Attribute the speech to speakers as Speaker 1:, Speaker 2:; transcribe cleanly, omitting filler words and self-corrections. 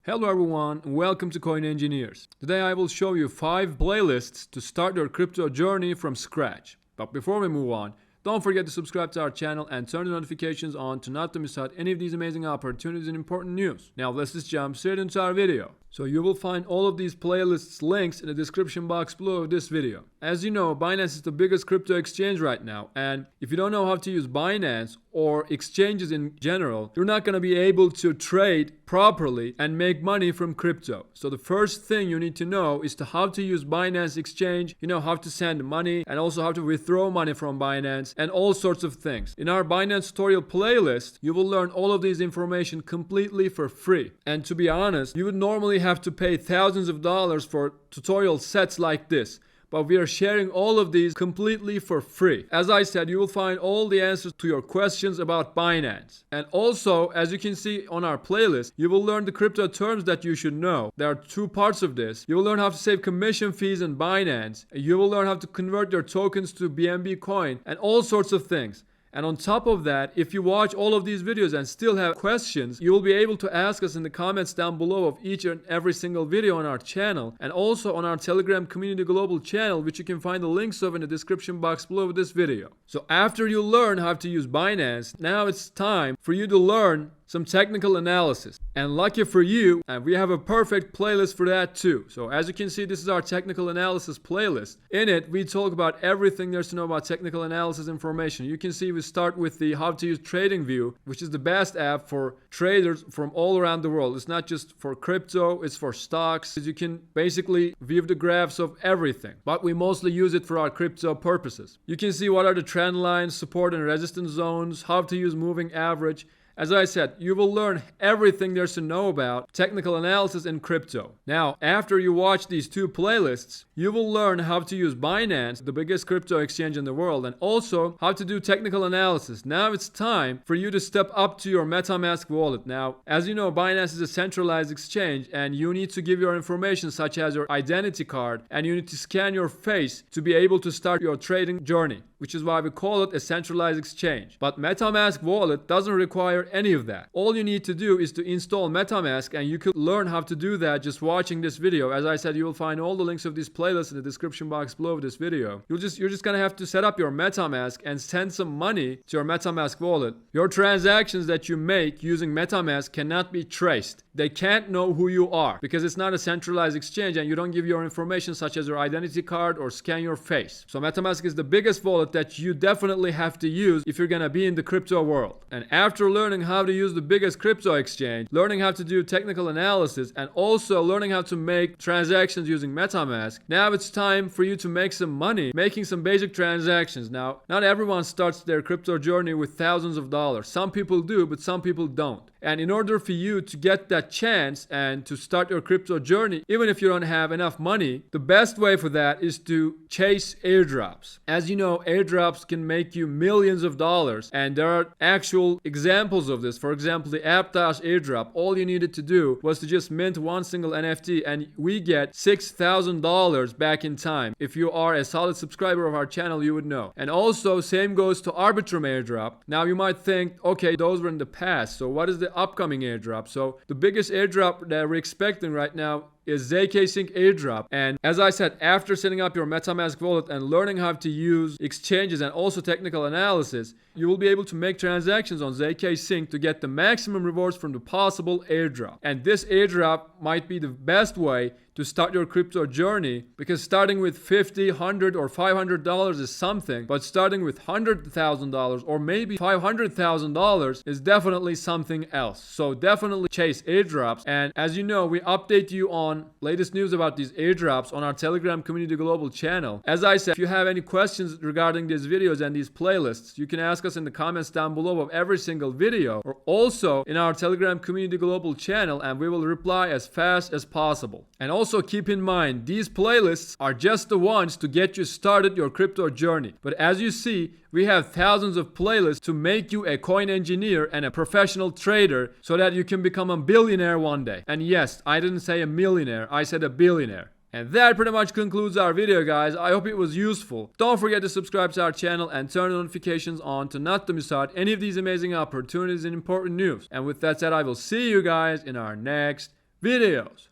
Speaker 1: Hello everyone, and welcome to Coin Engineers. Today I will show you 5 playlists to start your crypto journey from scratch. But before we move on, don't forget to subscribe to our channel and turn the notifications on to not miss out any of these amazing opportunities and important news. Now let's just jump straight into our video. So you will find all of these playlists links in the description box below this video. As you know, Binance is the biggest crypto exchange right now, and if you don't know how to use Binance or exchanges in general, you're not going to be able to trade properly and make money from crypto. So the first thing you need to know is how to use Binance exchange, how to send money and also how to withdraw money from Binance and all sorts of things. In our Binance tutorial playlist, you will learn all of these information completely for free. And to be honest, you would normally have to pay thousands of dollars for tutorial sets like this. But we are sharing all of these completely for free. As I said, you will find all the answers to your questions about Binance. And also, as you can see on our playlist, you will learn the crypto terms that you should know. There are 2 parts of this. You will learn how to save commission fees in Binance. You will learn how to convert your tokens to BNB coin and all sorts of things. And on top of that, if you watch all of these videos and still have questions, you will be able to ask us in the comments down below of each and every single video on our channel, and also on our Telegram Community Global channel, which you can find the links of in the description box below this video. So after you learn how to use Binance, now it's time for you to learn some technical analysis. And lucky for you, we have a perfect playlist for that too. So as you can see, this is our technical analysis playlist. In it, we talk about everything there's to know about technical analysis information. You can see we start with the how to use TradingView, which is the best app for traders from all around the world. It's not just for crypto, it's for stocks. You can basically view the graphs of everything, but we mostly use it for our crypto purposes. You can see what are the trend lines, support and resistance zones, how to use moving average. As I said, you will learn everything there's to know about technical analysis in crypto. Now, after you watch these 2 playlists, you will learn how to use Binance, the biggest crypto exchange in the world, and also how to do technical analysis. Now it's time for you to step up to your Metamask wallet. Now, as you know, Binance is a centralized exchange, and you need to give your information such as your identity card, and you need to scan your face to be able to start your trading journey, which is why we call it a centralized exchange. But Metamask wallet doesn't require any of that. All you need to do is to install Metamask, and you could learn how to do that just watching this video. As I said, you will find all the links of this playlist in the description box below this video. You're just gonna have to set up your Metamask and send some money to your Metamask wallet. Your transactions that you make using Metamask cannot be traced. They can't know who you are because it's not a centralized exchange and you don't give your information such as your identity card or scan your face. So Metamask is the biggest wallet that you definitely have to use if you're gonna be in the crypto world. And after learning how to use the biggest crypto exchange, learning how to do technical analysis, and also learning how to make transactions using Metamask, now it's time for you to make some money making some basic transactions. Now, not everyone starts their crypto journey with thousands of dollars. Some people do, but some people don't. And in order for you to get that chance and to start your crypto journey, even if you don't have enough money, the best way for that is to chase airdrops. As you know, airdrops can make you millions of dollars, and there are actual examples of this. For example, the Aptos airdrop, all you needed to do was to just mint one single NFT, and we get $6,000 back in time. If you are a solid subscriber of our channel, you would know. And also, same goes to Arbitrum airdrop. Now you might think, okay, those were in the past, so what is the upcoming airdrop? So the biggest airdrop that we're expecting right now is ZK Sync airdrop. And as I said, after setting up your Metamask wallet and learning how to use exchanges and also technical analysis, you will be able to make transactions on ZK Sync to get the maximum rewards from the possible airdrop. And this airdrop might be the best way to start your crypto journey, because starting with $50, $100 or $500 is something, but starting with $100,000 or maybe $500,000 is definitely something else. So definitely chase airdrops. And as you know, we update you on latest news about these airdrops on our Telegram Community Global channel. As I said, if you have any questions regarding these videos and these playlists, you can ask us in the comments down below of every single video, or also in our Telegram Community Global channel, and we will reply as fast as possible. And also keep in mind, these playlists are just the ones to get you started your crypto journey. But as you see, we have thousands of playlists to make you a coin engineer and a professional trader so that you can become a billionaire one day. And yes, I didn't say a millionaire, I said a billionaire. And that pretty much concludes our video, guys. I hope it was useful. Don't forget to subscribe to our channel and turn notifications on to not to miss out any of these amazing opportunities and important news. And with that said, I will see you guys in our next videos.